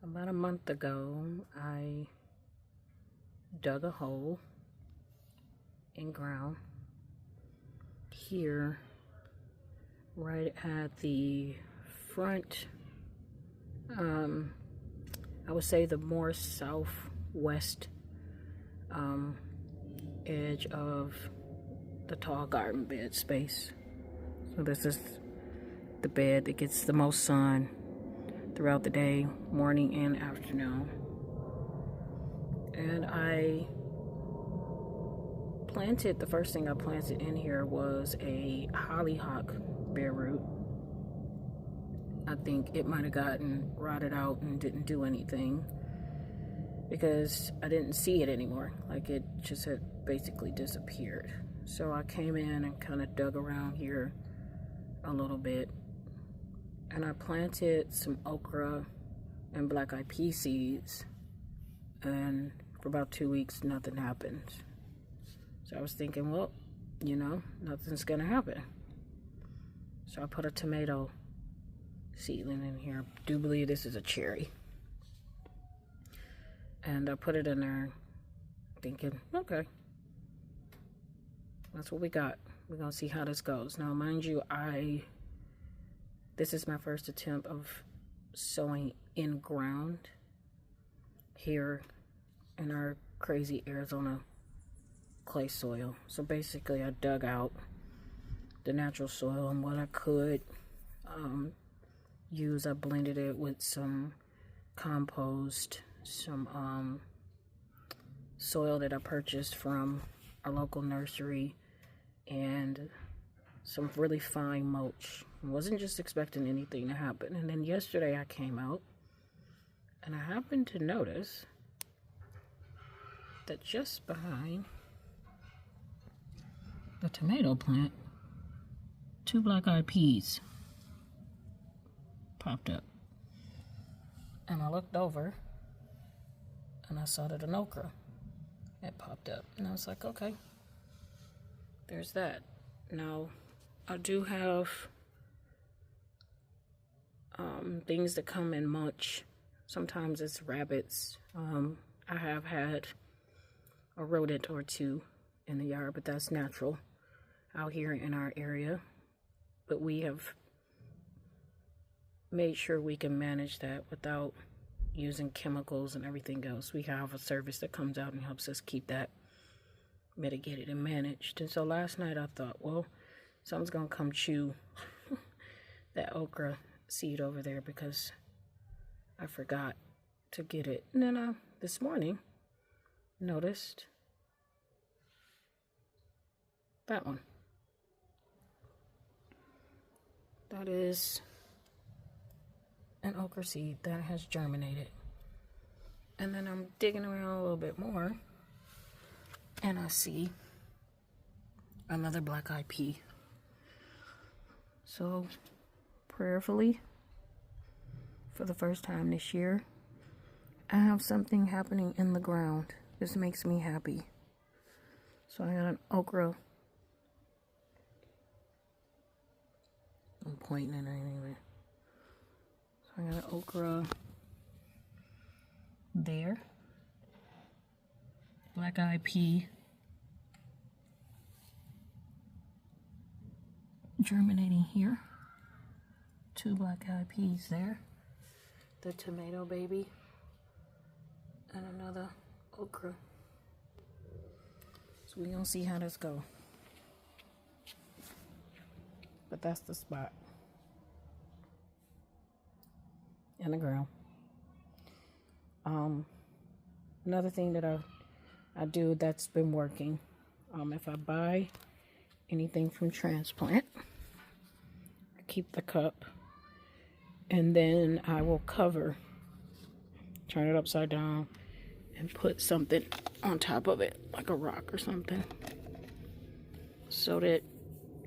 About a month ago, I dug a hole in ground here, right at the front, I would say the more southwest edge of the tall garden bed space. So this is the bed that gets the most sun throughout the day, morning and afternoon. And I planted, the first thing I planted in here was a hollyhock bare root. I think it might have gotten rotted out and didn't do anything because I didn't see it anymore. Like, it just had basically disappeared. So I came in and kind of dug around here a little bit, and I planted some okra and black eyed pea seeds, and for about 2 weeks nothing happened. So I was thinking, well, you know, nothing's gonna happen. So I put a tomato seedling in here. I do believe this is a cherry. And I put it in there thinking, okay, that's what we got. We're gonna see how this goes. Now, mind you, this is my first attempt of sowing in ground here in our crazy Arizona clay soil. So basically I dug out the natural soil, and what I could use, I blended it with some compost, some soil that I purchased from a local nursery, and some really fine mulch. I wasn't just expecting anything to happen. And then yesterday I came out and I happened to notice that just behind the tomato plant, 2 black-eyed peas popped up. And I looked over and I saw that an okra had popped up. And I was like, okay, there's that. Now, I do have things that come in mulch. Sometimes it's rabbits. I have had a rodent or two in the yard, but that's natural out here in our area. But we have made sure we can manage that without using chemicals and everything else. We have a service that comes out and helps us keep that mitigated and managed. And so last night I thought, well, something's gonna come chew that okra seed over there because I forgot to get it. And then this morning noticed that one. That is an okra seed that has germinated. And then I'm digging around a little bit more and I see another black-eyed pea. So prayerfully, for the first time this year, I have something happening in the ground. This makes me happy. So I got an okra. I'm pointing at it anyway. So I got an okra there. Black-eyed pea germinating here. 2 black-eyed peas there. The tomato baby. And another okra. So we're gonna see how this goes. But that's the spot in the ground. Another thing that I do that's been working, if I buy anything from Transplant, I keep the cup and then I will turn it upside down and put something on top of it, like a rock or something, so that,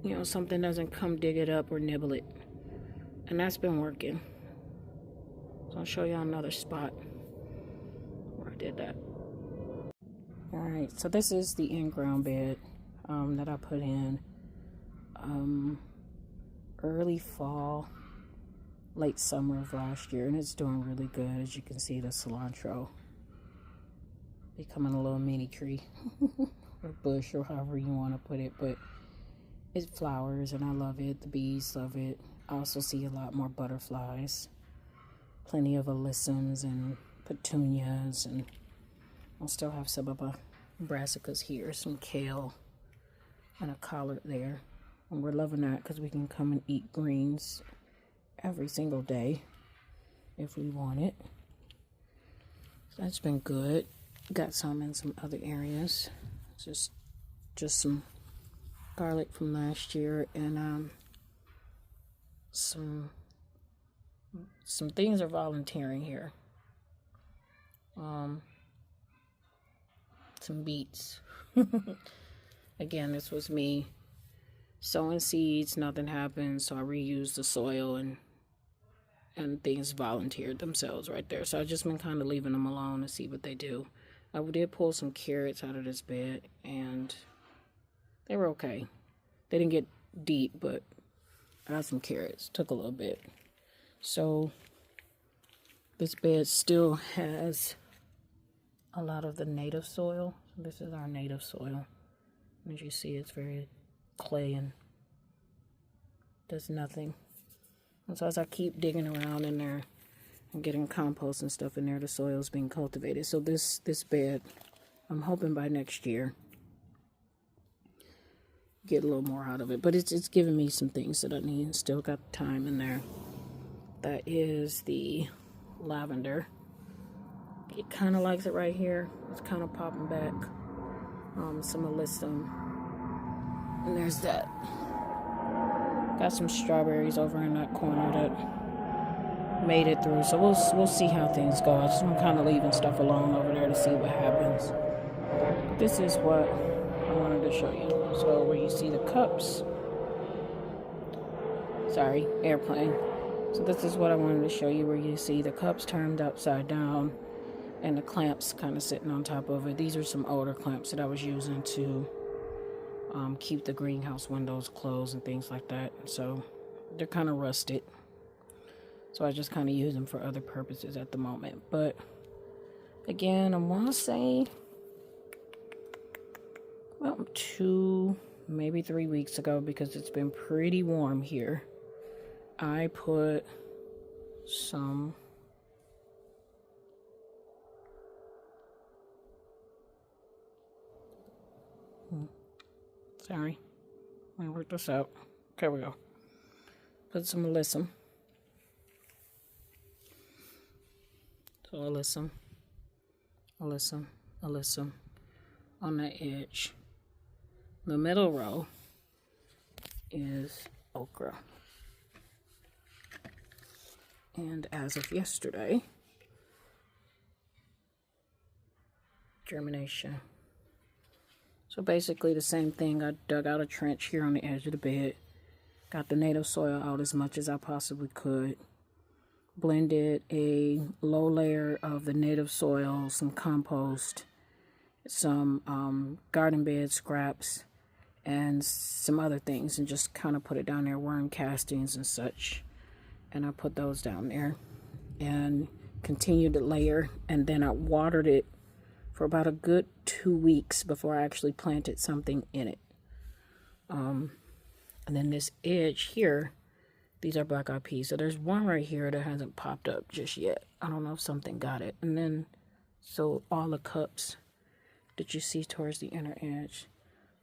you know, something doesn't come dig it up or nibble it. And that's been working. So I'll show you another spot where I did that. Alright, so this is the in-ground bed that I put in early fall late summer of last year, and it's doing really good. As you can see, the cilantro becoming a little mini tree or bush, or however you want to put it, but it flowers and I love it. The bees love it. I also see a lot more butterflies, plenty of alyssums and petunias, and I'll still have some of my brassicas here, some kale and a collard there, and we're loving that because we can come and eat greens every single day if we want it. So that's been good. Got some in some other areas. Just some garlic from last year, and some things are volunteering here. Some beets. Again, this was me sowing seeds, nothing happened, so I reused the soil, and things volunteered themselves right there. So I've just been kind of leaving them alone to see what they do. I did pull some carrots out of this bed, and they were okay. They didn't get deep, but I got some carrots. Took a little bit. So this bed still has a lot of the native soil. This is our native soil. As you see, it's very clay and does nothing. And so as I keep digging around in there and getting compost and stuff in there, the soil is being cultivated. So this bed, I'm hoping by next year get a little more out of it. But it's giving me some things that I need. Still got thyme in there. That is the lavender. It kind of likes it right here. It's kind of popping back. Some alyssum. And there's that. Got some strawberries over in that corner that made it through. So we'll see how things go. I'm kind of leaving stuff alone over there to see what happens. This is what I wanted to show you. So where you see the cups. Sorry, airplane. So this is what I wanted to show you, where you see the cups turned upside down and the clamps kind of sitting on top of it. These are some older clamps that I was using to keep the greenhouse windows closed and things like that. So they're kind of rusted. So I just kind of use them for other purposes at the moment. But again, I want to say about 2, maybe 3 weeks ago, because it's been pretty warm here, I put some sorry, let me work this out. There we go. Put some alyssum. So alyssum on the edge. The middle row is okra. And as of yesterday, germination. So basically the same thing. I dug out a trench here on the edge of the bed. Got the native soil out as much as I possibly could. Blended a low layer of the native soil, some compost, some garden bed scraps, and some other things, and just kind of put it down there, worm castings and such. And I put those down there and continued to layer, and then I watered it for about a good 2 weeks before I actually planted something in it. And then this edge here, these are black eyed peas. So there's one right here that hasn't popped up just yet. I don't know if something got it. And then, so all the cups that you see towards the inner edge,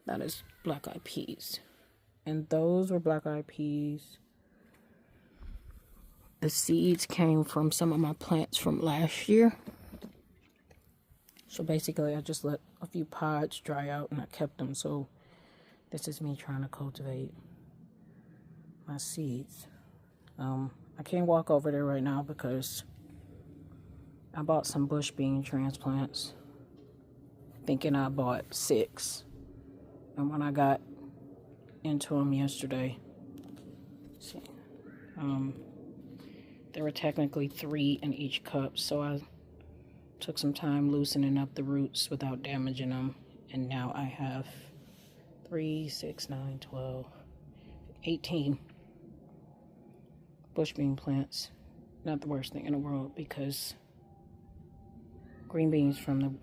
that is black eyed peas. And those were black eyed peas. The seeds came from some of my plants from last year. So basically I just let a few pods dry out and I kept them. So this is me trying to cultivate my seeds. I can't walk over there right now because I bought some bush bean transplants, thinking I bought 6. And when I got into them yesterday, see, there were technically 3 in each cup, so I took some time loosening up the roots without damaging them, and now I have 3, 6, 9, 12, 18 bush bean plants. Not the worst thing in the world because green beans from the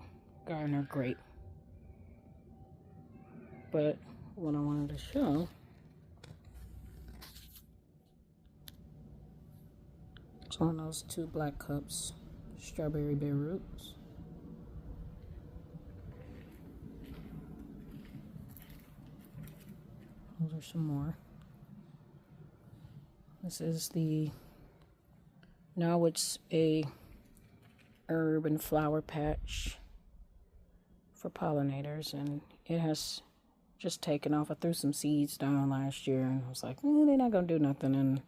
garden are great. But what I wanted to show is one of those 2 black cups strawberry bare roots. Those are some more. This is now it's a herb and flower patch for pollinators, and it has just taken off. I threw some seeds down last year and I was like, they're not gonna do nothing, and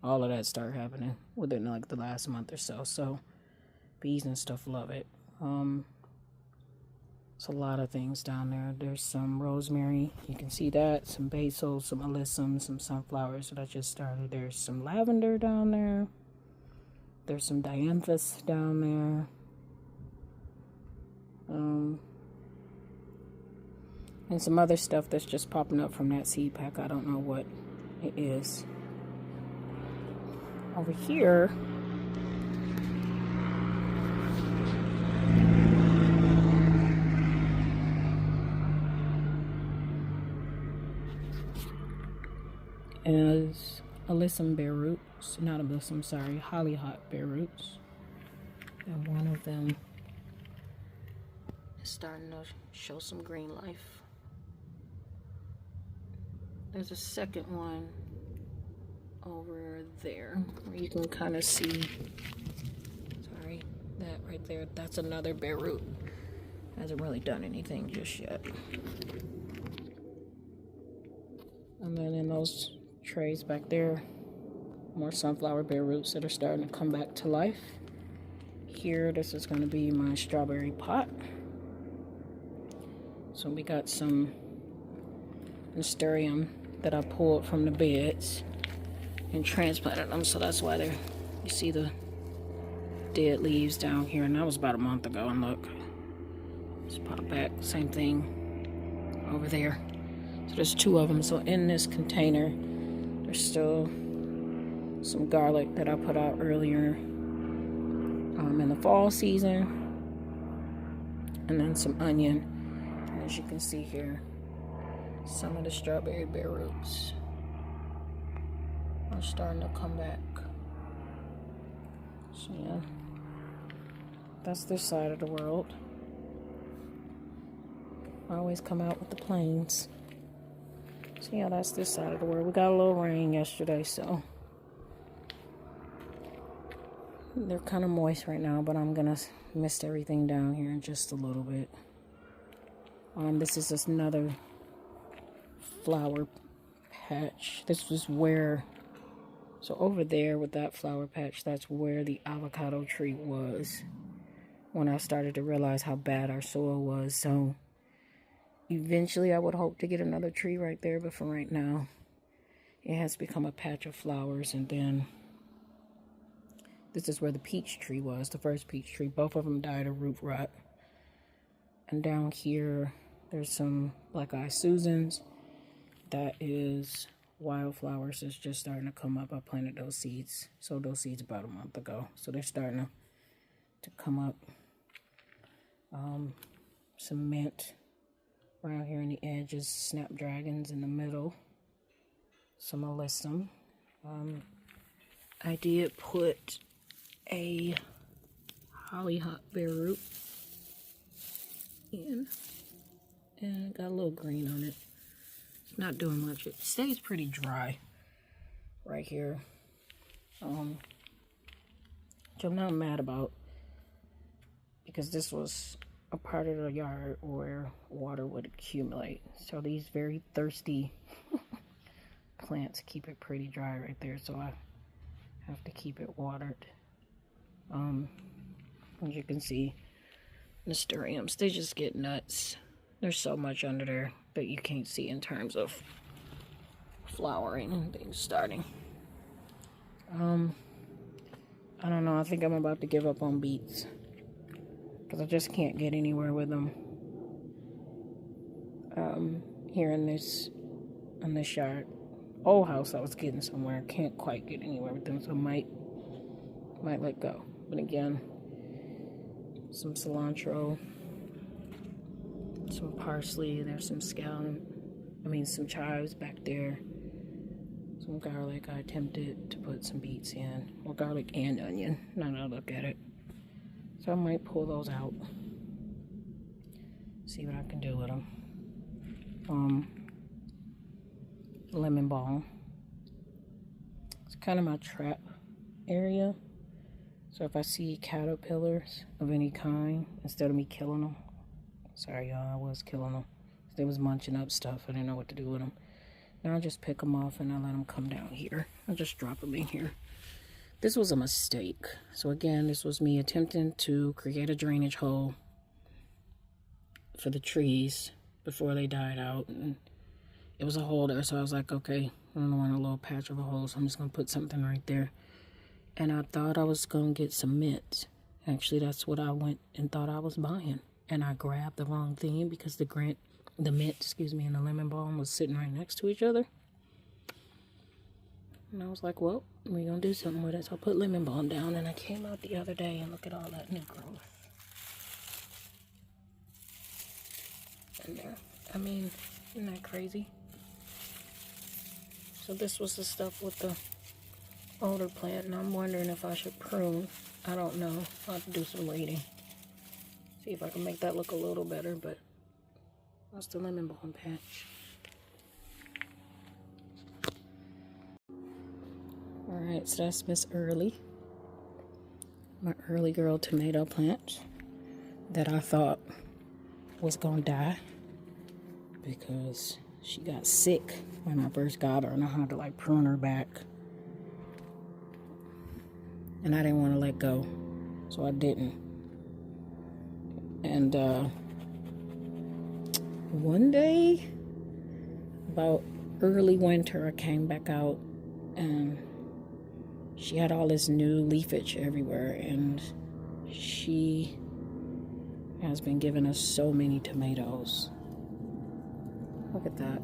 all of that started happening within like the last month or so. So bees and stuff love it. There's a lot of things down there. There's some rosemary, you can see that, some basil, some alyssum, some sunflowers that I just started. There's some lavender down there. There's some dianthus down there. And some other stuff that's just popping up from that seed pack. I don't know what it is. Over here, is alyssum bare roots. Not alyssum, sorry, hollyhock bare roots. And one of them is starting to show some green life. There's a second one over there where you can kind of see, sorry, that right there. That's another bare root. Hasn't really done anything just yet. And then in those trays back there, more sunflower bare roots that are starting to come back to life. Here, this is going to be my strawberry pot. So we got some Mysterium that I pulled from the beds and transplanted them, so that's why you see the dead leaves down here, and that was about a month ago. And look, just pop back, same thing over there. So there's 2 of them. So in this container, there's still some garlic that I put out earlier in the fall season, and then some onion. And as you can see here, some of the strawberry bare roots are starting to come back. So yeah, that's this side of the world. I always come out with the plains. So yeah, that's this side of the world. We got a little rain yesterday, so they're kind of moist right now, but I'm gonna mist everything down here in just a little bit. This is just another flower patch. This was where, so over there with that flower patch, that's where the avocado tree was when I started to realize how bad our soil was. So eventually I would hope to get another tree right there, but for right now it has become a patch of flowers. And then this is where the peach tree was, the first peach tree. Both of them died of root rot. And down here there's some black-eyed Susans. That is wildflowers that's just starting to come up. I planted those seeds, sowed those seeds about a month ago, so they're starting to come up. Some mint around here in the edges, snapdragons in the middle, some alyssum. I did put a hollyhock bare root in, and it got a little green on it. It's not doing much. It stays pretty dry right here, which I'm not mad about, because this was a part of the yard where water would accumulate. So these very thirsty plants keep it pretty dry right there, so I have to keep it watered. As you can see, Mysteriums, they just get nuts. There's so much under there that you can't see in terms of flowering and things starting. I don't know, I think I'm about to give up on beets, because I just can't get anywhere with them here in this yard. old house I was getting somewhere. Can't quite get anywhere with them, so I might let go. But again, some cilantro, some parsley, there's some some chives back there, some garlic. I attempted to put some beets in, or garlic and onion, now that I look at it. So I might pull those out, see what I can do with them. Lemon balm. It's kind of my trap area. So if I see caterpillars of any kind, instead of me killing them, sorry y'all, I was killing them. They was munching up stuff. I didn't know what to do with them. Now I just pick them off and I let them come down here. I just drop them in here. This was a mistake. So again, this was me attempting to create a drainage hole for the trees before they died out. And it was a hole there, so I was like, okay, I don't want a little patch of a hole, so I'm just going to put something right there. And I thought I was going to get some mint. Actually, that's what I went and thought I was buying. And I grabbed the wrong thing because the mint, and the lemon balm was sitting right next to each other. And I was like, well, we're going to do something with it. So I put lemon balm down, and I came out the other day and look at all that new growth. And there. I mean, isn't that crazy? So this was the stuff with the older plant, and I'm wondering if I should prune. I don't know. I'll have to do some reading. See if I can make that look a little better, but that's the lemon balm patch. Alright, so that's Miss Early. My early girl tomato plant that I thought was gonna die because she got sick when I first got her and I had to like prune her back. And I didn't want to let go, so I didn't. And one day, about early winter, I came back out and she had all this new leafage everywhere, and she has been giving us so many tomatoes. Look at that.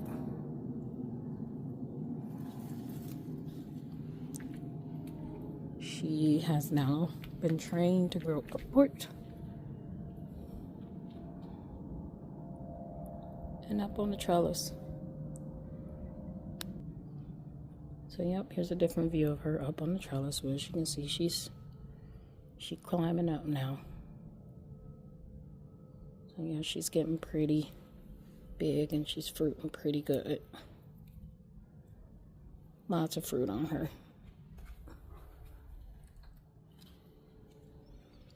She has now been trained to grow upward and up on the trellis. So yep, here's a different view of her up on the trellis, where as you can see she's climbing up now. So yeah, she's getting pretty big and she's fruiting pretty good. Lots of fruit on her.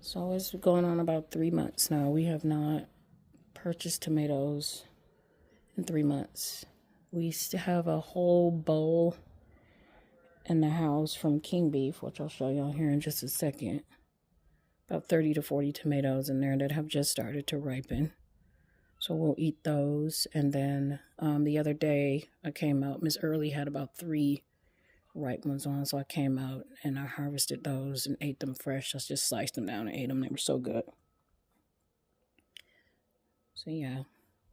So it's going on about 3 months now. We have not purchased tomatoes in 3 months. We still have a whole bowl in the house from King Beef, which I'll show y'all here in just a second. About 30 to 40 tomatoes in there that have just started to ripen. So we'll eat those. And then the other day I came out, Miss Early had about 3 ripe ones on, so I came out and I harvested those and ate them fresh. I just sliced them down and ate them. They were so good. So yeah,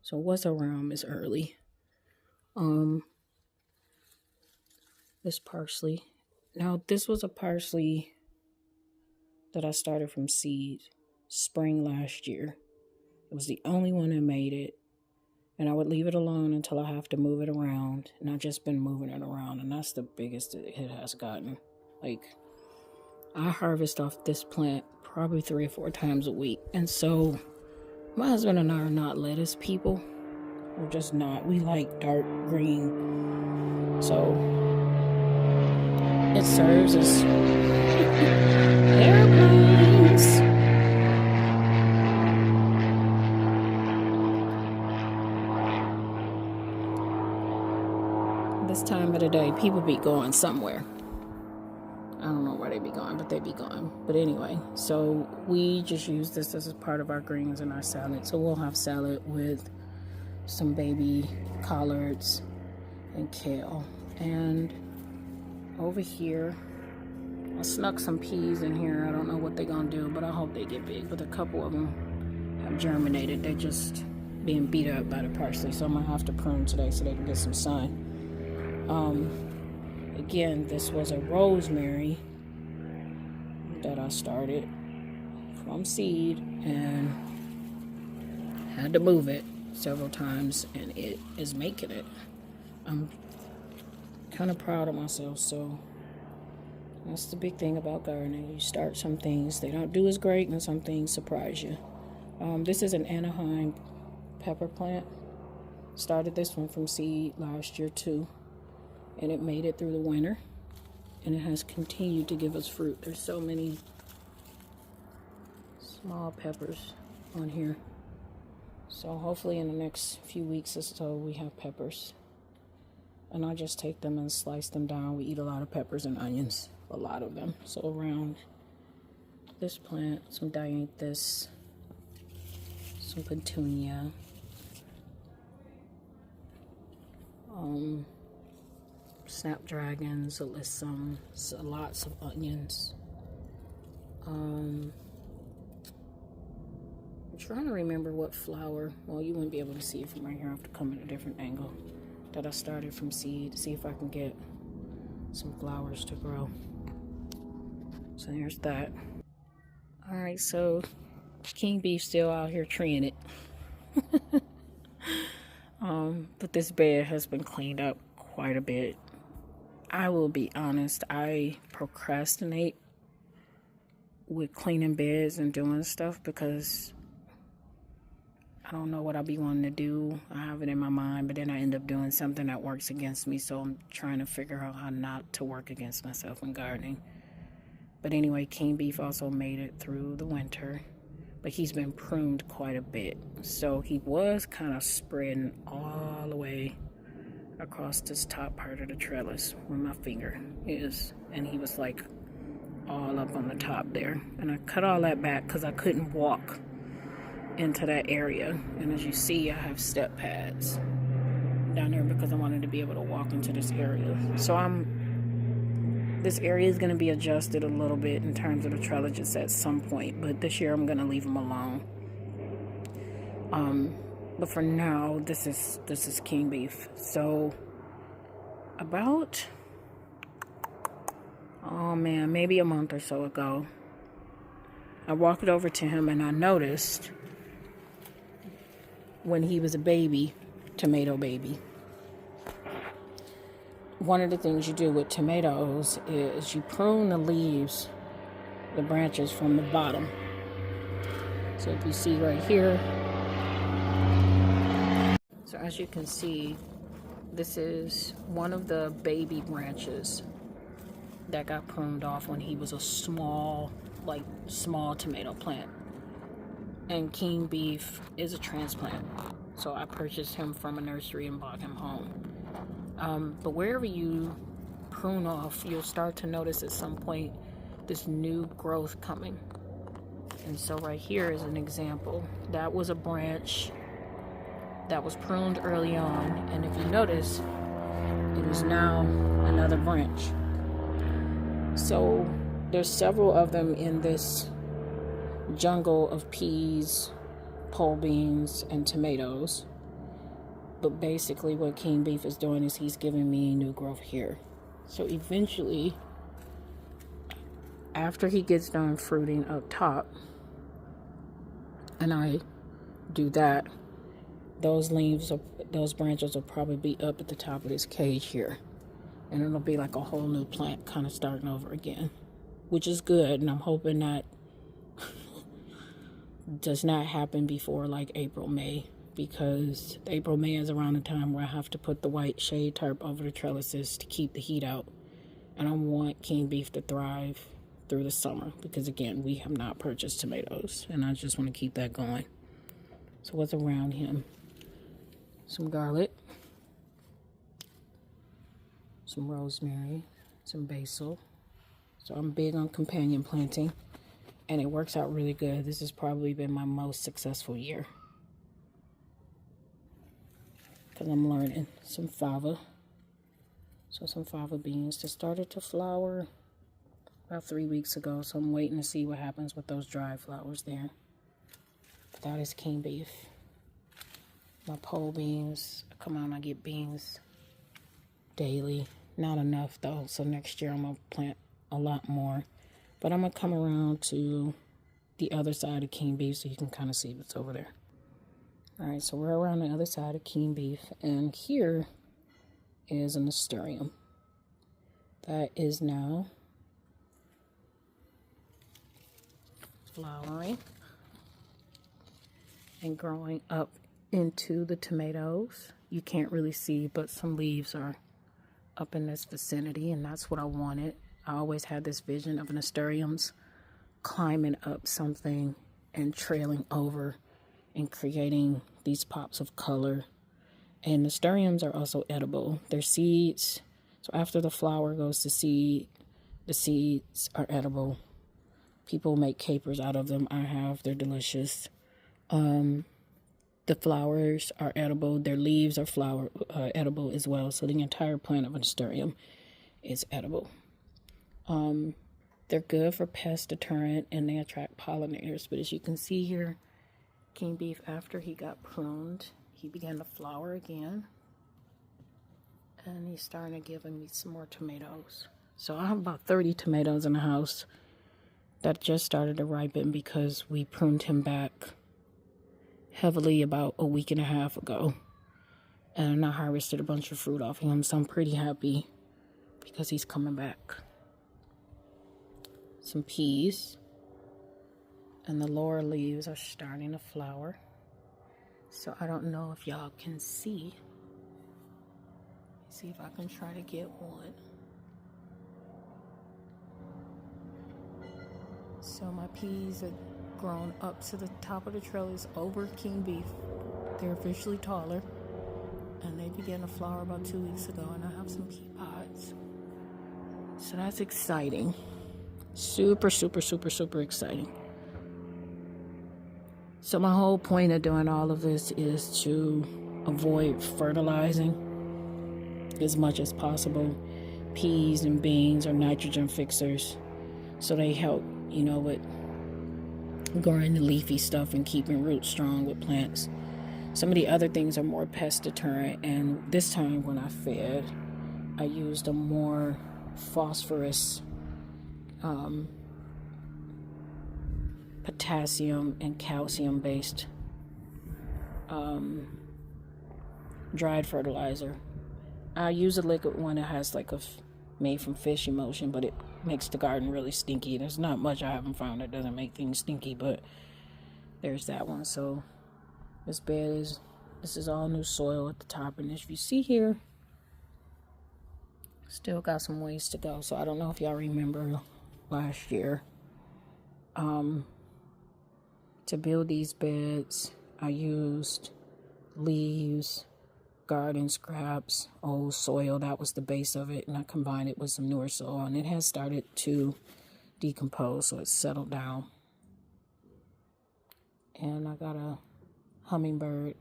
so what's around Miss Early? This parsley. Now this was a parsley that I started from seed spring last year. It was the only one that made it, and I would leave it alone until I have to move it around, and I've just been moving it around, and that's the biggest it has gotten. Like, I harvest off this plant probably 3 or 4 times a week, and so my husband and I are not lettuce people. We're just not. We like dark green, so it serves as airplanes. This time of the day, people be going somewhere. I don't know where they be going, but they be going. But anyway, so we just use this as a part of our greens and our salad. So we'll have salad with some baby collards and kale. And over here, I snuck some peas in here. I don't know what they're gonna do, but I hope they get big. But a couple of them have germinated. They're just being beat up by the parsley, so I'm gonna have to prune today so they can get some sun. Again, this was a rosemary that I started from seed and had to move it several times, and it is making it. I'm kind of proud of myself. So that's the big thing about gardening. You start some things, they don't do as great, and some things surprise you. This is an Anaheim pepper plant. Started this one from seed last year too, and it made it through the winter, and it has continued to give us fruit. There's so many small peppers on here. So hopefully in the next few weeks or so we have peppers. And I just take them and slice them down. We eat a lot of peppers and onions, a lot of them. So around this plant, some dianthus, some petunia, snapdragons, alyssum, so lots of onions. I'm trying to remember what flower. Well, you wouldn't be able to see it from right here. I have to come at a different angle. That I started from seed to see if I can get some flowers to grow. So there's that. All right, so King Beef still out here treeing it. But this bed has been cleaned up quite a bit. I will be honest, I procrastinate with cleaning beds and doing stuff because I don't know what I'll be wanting to do. I have it in my mind, but then I end up doing something that works against me. So I'm trying to figure out how not to work against myself in gardening. But anyway, King Beef also made it through the winter, but he's been pruned quite a bit. So he was kind of spreading all the way across this top part of the trellis where my finger is. And he was like all up on the top there. And I cut all that back because I couldn't walk into that area. And as you see, I have step pads down there because I wanted to be able to walk into this area. So this area is going to be adjusted a little bit in terms of the trellises at some point, but this year I'm going to leave them alone. But for now, this is King Beef. So about, oh man, maybe a month or so ago, I walked over to him and I noticed when he was a baby, tomato baby, one of the things you do with tomatoes is you prune the leaves, the branches from the bottom. So if you see right here, so as you can see, this is one of the baby branches that got pruned off when he was a small tomato plant. And King Beef is a transplant, so I purchased him from a nursery and brought him home. But wherever you prune off, you'll start to notice at some point this new growth coming. And so right here is an example. That was a branch that was pruned early on, and if you notice, it is now another branch. So there's several of them in this jungle of peas, pole beans, and tomatoes. But basically what King Beef is doing is he's giving me new growth here. So eventually, after he gets done fruiting up top, and I do that, those branches will probably be up at the top of this cage here. And it'll be like a whole new plant kind of starting over again, which is good. And I'm hoping that does not happen before like April, May, because April, May is around the time where I have to put the white shade tarp over the trellises to keep the heat out. And I want King Beef to thrive through the summer because, again, we have not purchased tomatoes, and I just want to keep that going. So what's around him? Some garlic, some rosemary, some basil. So I'm big on companion planting, and it works out really good. This has probably been my most successful year because I'm learning. Some fava. So some fava beans that started to flower about 3 weeks ago. So I'm waiting to see what happens with those dry flowers there. But that is King Beef. My pole beans. I come out and I get beans daily. Not enough though, so next year I'm gonna plant a lot more. But I'm gonna come around to the other side of King Beef so you can kind of see what's over there. All right, so we're around the other side of King Beef, and here is a nasturtium that is now flowering and growing up into the tomatoes. You can't really see, but some leaves are up in this vicinity, and that's what I wanted. I always had this vision of nasturtiums climbing up something and trailing over and creating these pops of color. And nasturtiums are also edible. They're seeds. So after the flower goes to seed, the seeds are edible. People make capers out of them. I have. They're delicious. The flowers are edible. Their leaves are edible as well. So the entire plant of a nasturtium is edible. They're good for pest deterrent and they attract pollinators. But as you can see here, King Beef, after he got pruned, he began to flower again. And he's starting to give me some more tomatoes. So I have about 30 tomatoes in the house that just started to ripen because we pruned him back heavily about a week and a half ago. And I harvested a bunch of fruit off of him, so I'm pretty happy because he's coming back. Some peas. And the lower leaves are starting to flower. So I don't know if y'all can see. See if I can try to get one. So my peas are grown up to the top of the trellis over King Beef. They're officially taller. And they began to flower about 2 weeks ago, and I have some pea pods. So that's exciting. Super, super, super, super exciting. So my whole point of doing all of this is to avoid fertilizing as much as possible. Peas and beans are nitrogen fixers. So they help, with growing the leafy stuff and keeping roots strong with plants. Some of the other things are more pest deterrent, and this time when I fed, I used a more phosphorus, potassium and calcium based dried fertilizer. I use a liquid one that has made from fish emulsion, but it makes the garden really stinky. There's not much I haven't found that doesn't make things stinky, but there's that one. So this is all new soil at the top, and as you see here, still got some ways to go. So I don't know if y'all remember last year, to build these beds, I used leaves, garden scraps, old soil. That was the base of it, and I combined it with some newer soil, and it has started to decompose, so it's settled down. And I got a hummingbird.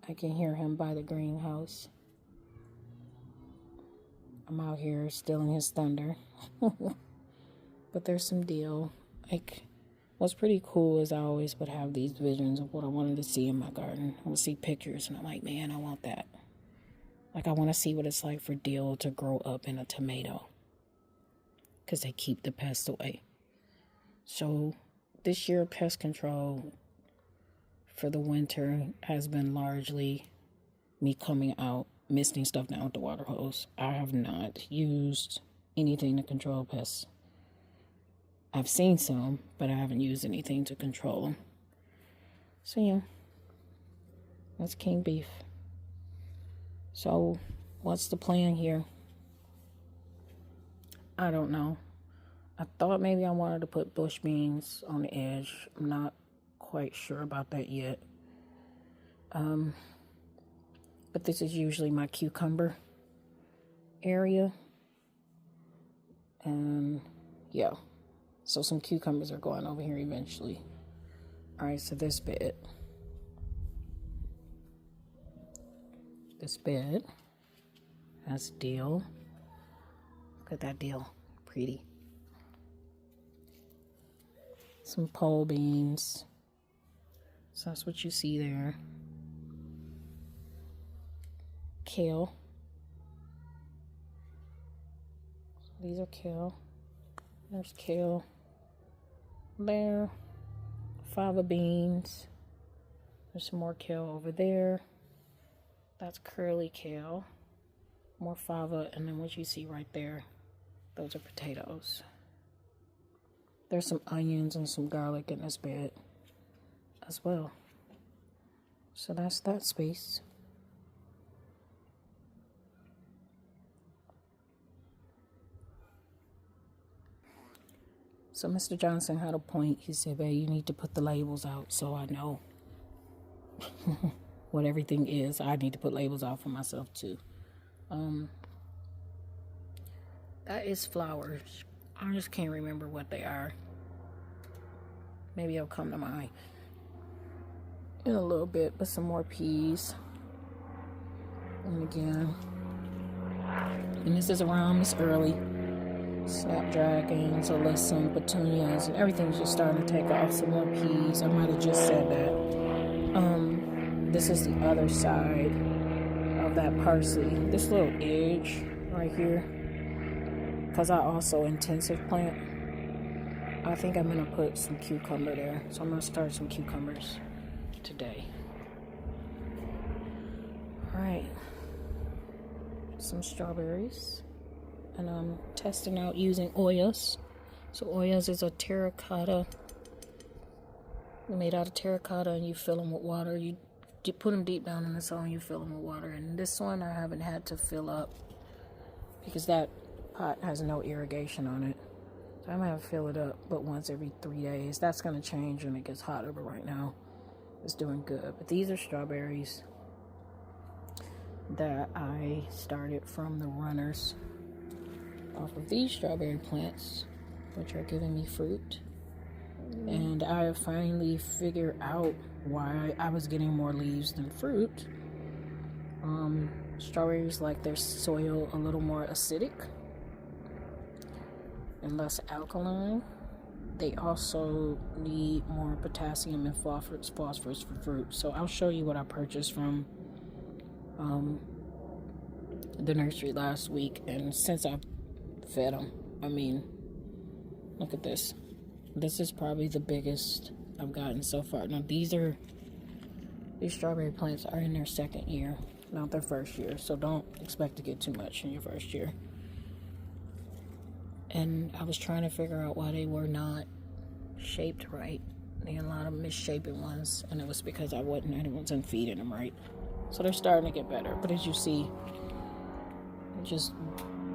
I can hear him by the greenhouse. I'm out here stealing his thunder. But there's some deal. What's pretty cool is I always would have these visions of what I wanted to see in my garden. I would see pictures and I'm like, man, I want that. I want to see what it's like for dill to grow up in a tomato, because they keep the pests away. So this year, pest control for the winter has been largely me coming out, misting stuff down with the water hose. I have not used anything to control pests. I've seen some, but I haven't used anything to control them. So yeah, that's King Beef. So what's the plan here? I don't know. I thought maybe I wanted to put bush beans on the edge. I'm not quite sure about that yet. But this is usually my cucumber area. And yeah. So some cucumbers are going over here eventually. All right, so this bed has dill. Look at that dill, pretty. Some pole beans. So that's what you see there. Kale, These are kale. There's kale. There. Fava beans. There's some more kale over there. That's curly kale. More fava, and then what you see right there, those are potatoes. There's some onions and some garlic in this bed as well. So that's that space. So Mr. Johnson had a point. He said, babe, you need to put the labels out so I know what everything is. I need to put labels out for myself too. That is flowers. I just can't remember what they are. Maybe it'll come to mind in a little bit. But some more peas. And again. And this is around this early. Snapdragons, alyssum, petunias, and everything's just starting to take off. Some more peas. I might have just said that. This is the other side of that parsley. This little edge right here, because I also intensive plant. I think I'm gonna put some cucumber there. So I'm gonna start some cucumbers today. All right, some strawberries. And I'm testing out using Oyas. So Oyas is a terracotta, made out of terracotta, and you fill them with water. You put them deep down in the soil and you fill them with water. And this one I haven't had to fill up because that pot has no irrigation on it. So I'm gonna have to fill it up, but once every 3 days. That's gonna change when it gets hotter, but right now it's doing good. But these are strawberries that I started from the runners off of these strawberry plants, which are giving me fruit. And I have finally figured out why I was getting more leaves than fruit. Strawberries like their soil a little more acidic and less alkaline. They also need more potassium and phosphorus for fruit. So I'll show you what I purchased from the nursery last week, and since I've fed them, I mean, look at this. This is probably the biggest I've gotten so far. Now these strawberry plants are in their second year, not their first year, so don't expect to get too much in your first year. And I was trying to figure out why they were not shaped right. They had a lot of misshapen ones, and it was because I wasn't feeding them right. So they're starting to get better, but as you see, they're just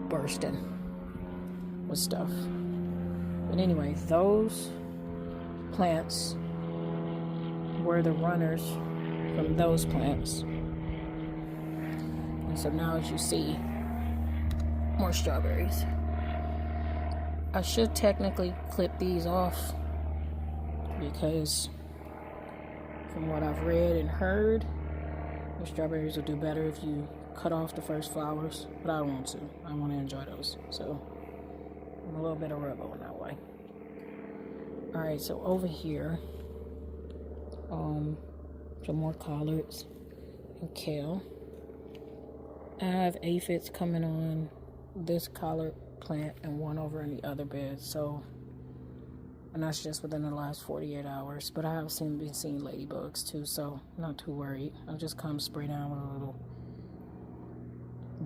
bursting with stuff. But anyway, those plants were the runners from those plants. And so now as you see, more strawberries. I should technically clip these off because from what I've read and heard, the strawberries will do better if you cut off the first flowers, but I don't want to. I want to enjoy those. So I'm a little bit of rebel in that way. Alright, so over here, some more collards and kale. I have aphids coming on this collard plant and one over in the other bed. So, and that's just within the last 48 hours. But I have been seeing ladybugs too, so I'm not too worried. I'll just come spray down with a little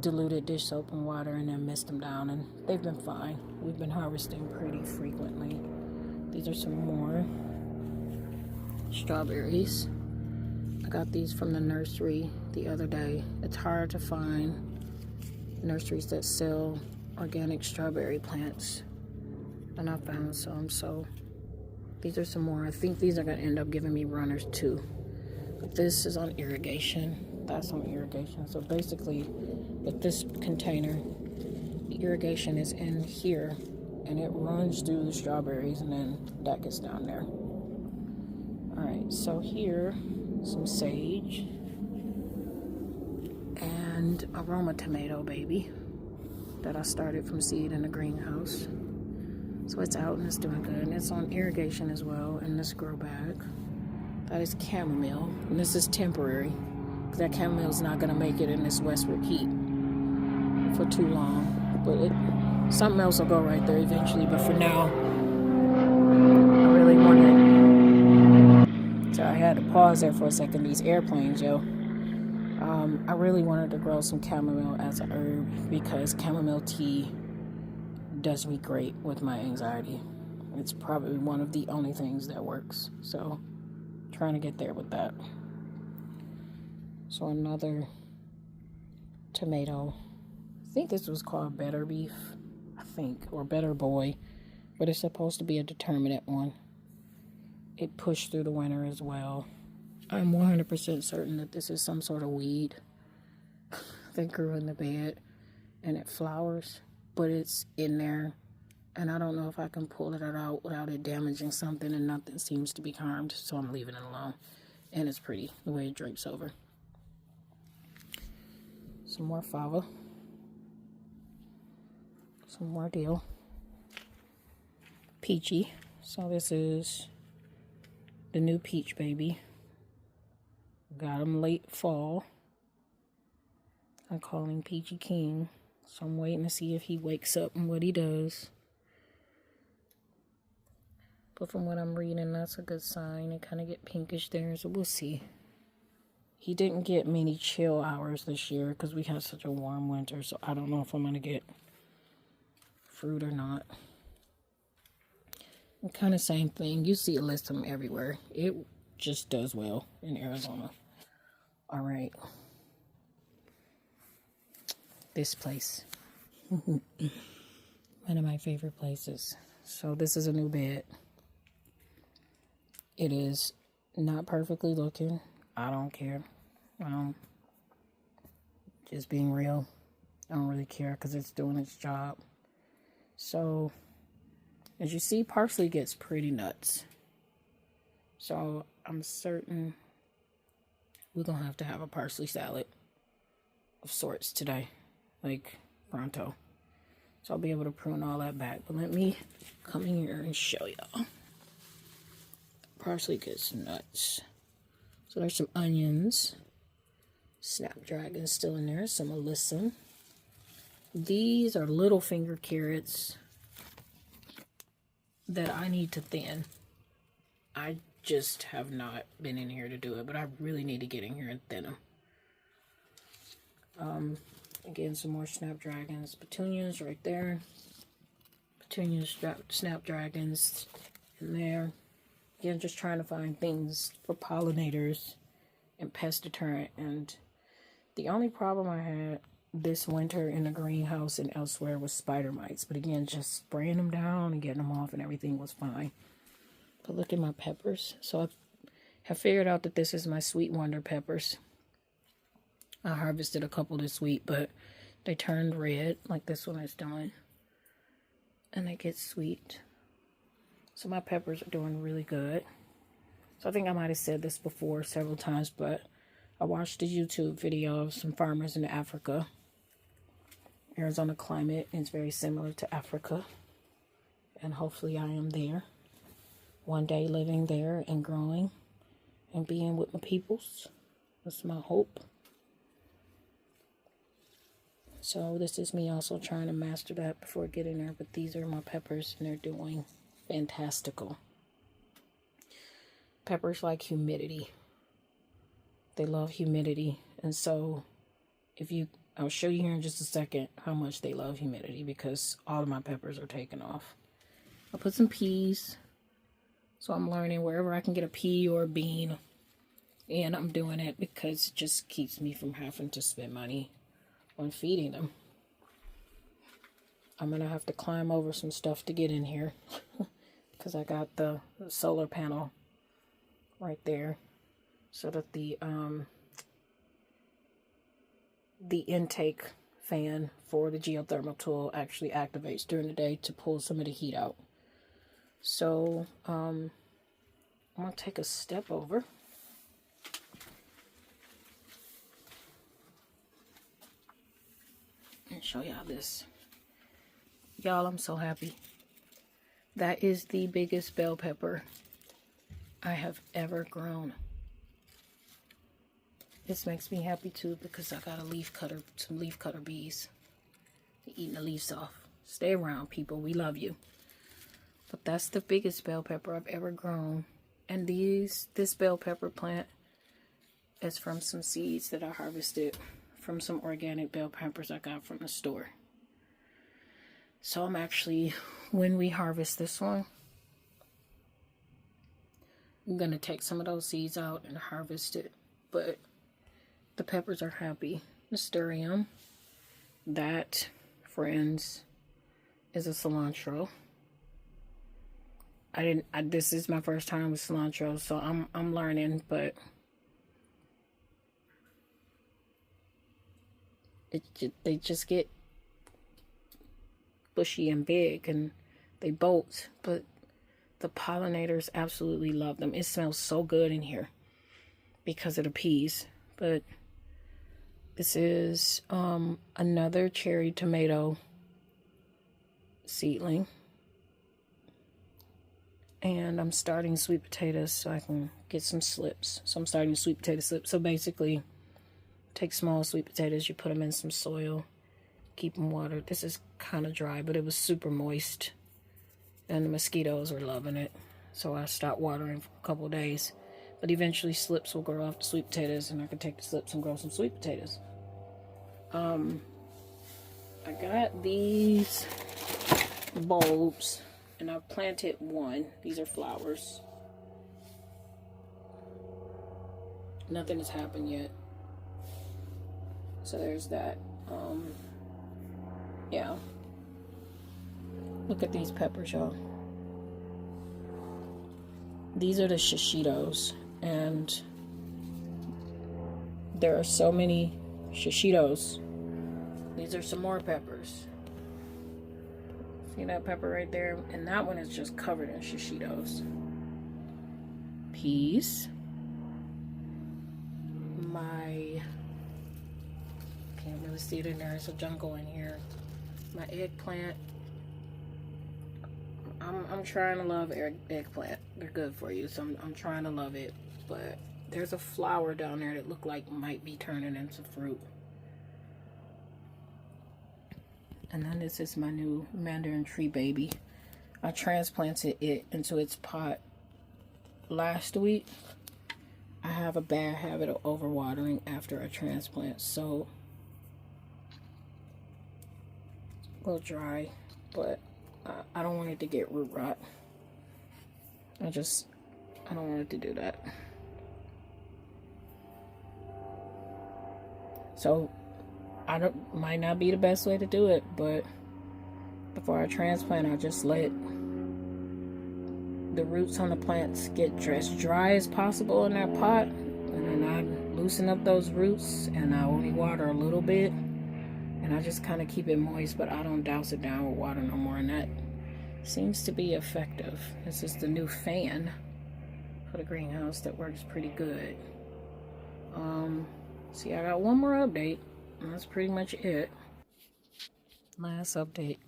diluted dish soap and water and then mist them down, and they've been fine. We've been harvesting pretty frequently. These are some more strawberries. I got these from the nursery the other day. It's hard to find nurseries that sell organic strawberry plants, and I found some. So these are some more. I think these are going to end up giving me runners too. But this is on irrigation. That's on irrigation. So basically, with this container, the irrigation is in here, and it runs through the strawberries, and then that gets down there. Alright, so here, some sage and aroma tomato baby that I started from seed in the greenhouse. So it's out and it's doing good, and it's on irrigation as well in this grow bag. That is chamomile, and this is temporary because that chamomile is not going to make it in this westward heat for too long, but Something else will go right there eventually, but for now, I really wanted, so I had to pause there for a second. These airplanes, yo. I really wanted to grow some chamomile as an herb because chamomile tea does me great with my anxiety. It's probably one of the only things that works. So, trying to get there with that. So another tomato. I think this was called Better Beef, I think, or Better Boy, but it's supposed to be a determinate one. It pushed through the winter as well. I'm 100% certain that this is some sort of weed that grew in the bed and it flowers, but it's in there. And I don't know if I can pull it out without it damaging something, and nothing seems to be harmed, so I'm leaving it alone. And it's pretty, the way it drapes over. Some more fava. Some more dill. Peachy. So this is the new peach baby. Got him late fall. I call him Peachy King. So I'm waiting to see if he wakes up and what he does. But from what I'm reading, that's a good sign. It kind of get pinkish there, so we'll see. He didn't get many chill hours this year because we had such a warm winter, so I don't know if I'm going to get fruit or not. And kind of same thing. You see alyssum everywhere. It just does well in Arizona. All right. This place. One of my favorite places. So this is a new bed. It is not perfectly looking. I don't care. Just being real. I don't really care because it's doing its job. So, as you see, parsley gets pretty nuts. So, I'm certain we're going to have a parsley salad of sorts today. Like, pronto. So, I'll be able to prune all that back. But let me come in here and show y'all. Parsley gets nuts. So there's some onions. Snapdragon still in there. Some alyssum. These are little finger carrots that I need to thin. I just have not been in here to do it, but I really need to get in here and thin them. Again, some more snapdragons. Petunias right there. Petunias, snapdragons in there. Again, just trying to find things for pollinators and pest deterrent. And the only problem I had this winter in the greenhouse and elsewhere was spider mites. But again, just spraying them down and getting them off and everything was fine. But look at my peppers. So I have figured out that this is my Sweet Wonder peppers. I harvested a couple this week, but they turned red like this one is doing. And they get sweet. So my peppers are doing really good. So I think I might have said this before several times, but I watched a YouTube video of some farmers in Africa. Arizona climate is very similar to Africa. And hopefully I am there. One day living there and growing and being with my peoples. That's my hope. So this is me also trying to master that before getting there. But these are my peppers and they're doing fantastical. Peppers like humidity. They love humidity. And so I'll show you here in just a second how much they love humidity because all of my peppers are taken off. I'll put some peas. So I'm learning wherever I can get a pea or a bean. And I'm doing it because it just keeps me from having to spend money on feeding them. I'm going to have to climb over some stuff to get in here. Because I got the solar panel right there. So that the intake fan for the geothermal tool actually activates during the day to pull some of the heat out. So, I'm going to take a step over. And show y'all this. Y'all, I'm so happy. That is the biggest bell pepper I have ever grown. This makes me happy too because I got some leaf cutter bees. They're eating the leaves off. Stay around, people. We love you. But that's the biggest bell pepper I've ever grown. And this bell pepper plant is from some seeds that I harvested from some organic bell peppers I got from the store. So I'm actually, when we harvest this one, I'm going to take some of those seeds out and harvest it. But the peppers are happy. Nasturtium. That, friends, is a cilantro. This is my first time with cilantro, so I'm learning, but they just get bushy and big, and they bolt, but the pollinators absolutely love them. It smells so good in here because of the peas. But this is another cherry tomato seedling, and I'm starting sweet potatoes so I can get some slips. So I'm starting sweet potato slips. So basically, take small sweet potatoes, you put them in some soil, keep them watered. This is kind of dry, but it was super moist, and the mosquitoes were loving it. So I stopped watering for a couple of days. But eventually slips will grow off the sweet potatoes, and I can take the slips and grow some sweet potatoes. I got these bulbs, and I've planted one. These are flowers. Nothing has happened yet. So there's that. Yeah. Look at these peppers, y'all. These are the shishitos, and there are so many shishitos. These are some more peppers. See that pepper right there? And that one is just covered in shishitos. Peas. Can't really see it in there. It's a jungle in here. My eggplant. I'm trying to love eggplant. They're good for you, so I'm trying to love it. But there's a flower down there that looked like might be turning into fruit. And then this is my new mandarin tree baby. I transplanted it into its pot last week. I have a bad habit of overwatering after I transplant, so a little dry, but I don't want it to get root rot. I don't want it to do that. So might not be the best way to do it, but before I transplant, I just let the roots on the plants get as dry as possible in that pot, and then I loosen up those roots, and I only water a little bit, and I just kind of keep it moist, but I don't douse it down with water no more, and that seems to be effective. This is the new fan for the greenhouse that works pretty good. See, I got one more update, and that's pretty much it. Last update.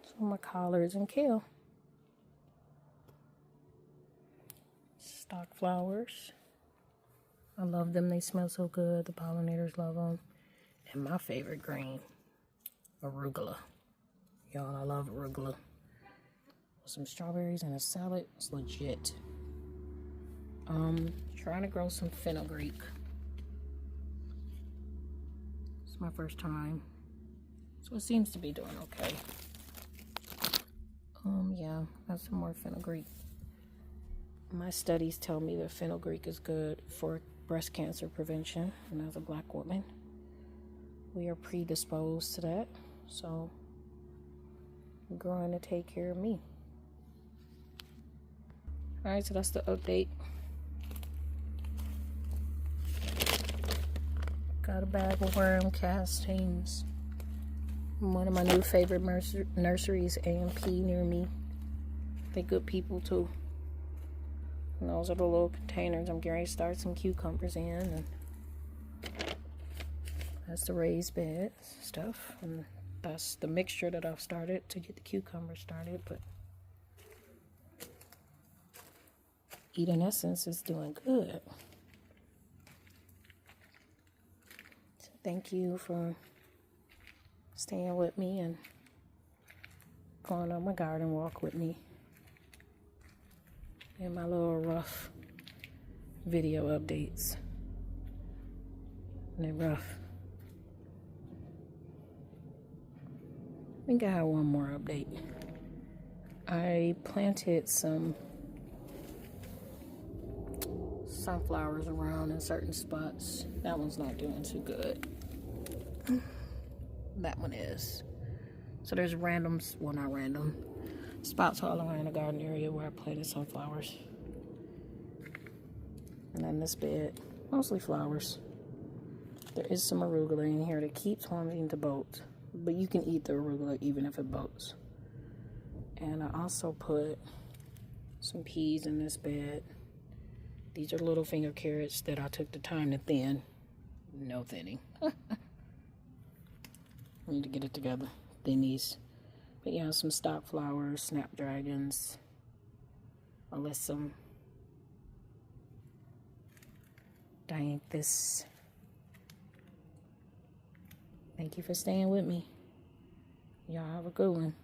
So my collards and kale. Stock flowers. I love them. They smell so good. The pollinators love them. And my favorite green, arugula. Y'all, I love arugula. With some strawberries and a salad. It's legit. Trying to grow some fenugreek. It's my first time. So it seems to be doing okay. Yeah, got some more fenugreek. My studies tell me that fenugreek is good for breast cancer prevention, and as a black woman, we are predisposed to that, so I'm growing to take care of me. Alright, so that's the update. Got a bag of worm castings. One of my new favorite nurseries, AMP, near me. They good people too. And those are the little containers I'm getting ready to start some cucumbers in. And that's the raised bed stuff. And that's the mixture that I've started to get the cucumbers started. But Eden Essence is doing good. So thank you for staying with me and going on my garden walk with me. And my little rough video updates. And they're rough. I think I have one more update. I planted some sunflowers around in certain spots. That one's not doing too good. That one is. So there's randoms, well, not random, spots all around the garden area where I planted sunflowers. And then this bed, mostly flowers. There is some arugula in here that keeps wanting to bolt, but you can eat the arugula even if it bolts. And I also put some peas in this bed. These are little finger carrots that I took the time to thin. No thinning. I need to get it together. Thin these. But yeah, some stock flowers, snapdragons, alyssum, dianthus. Thank you for staying with me. Y'all have a good one.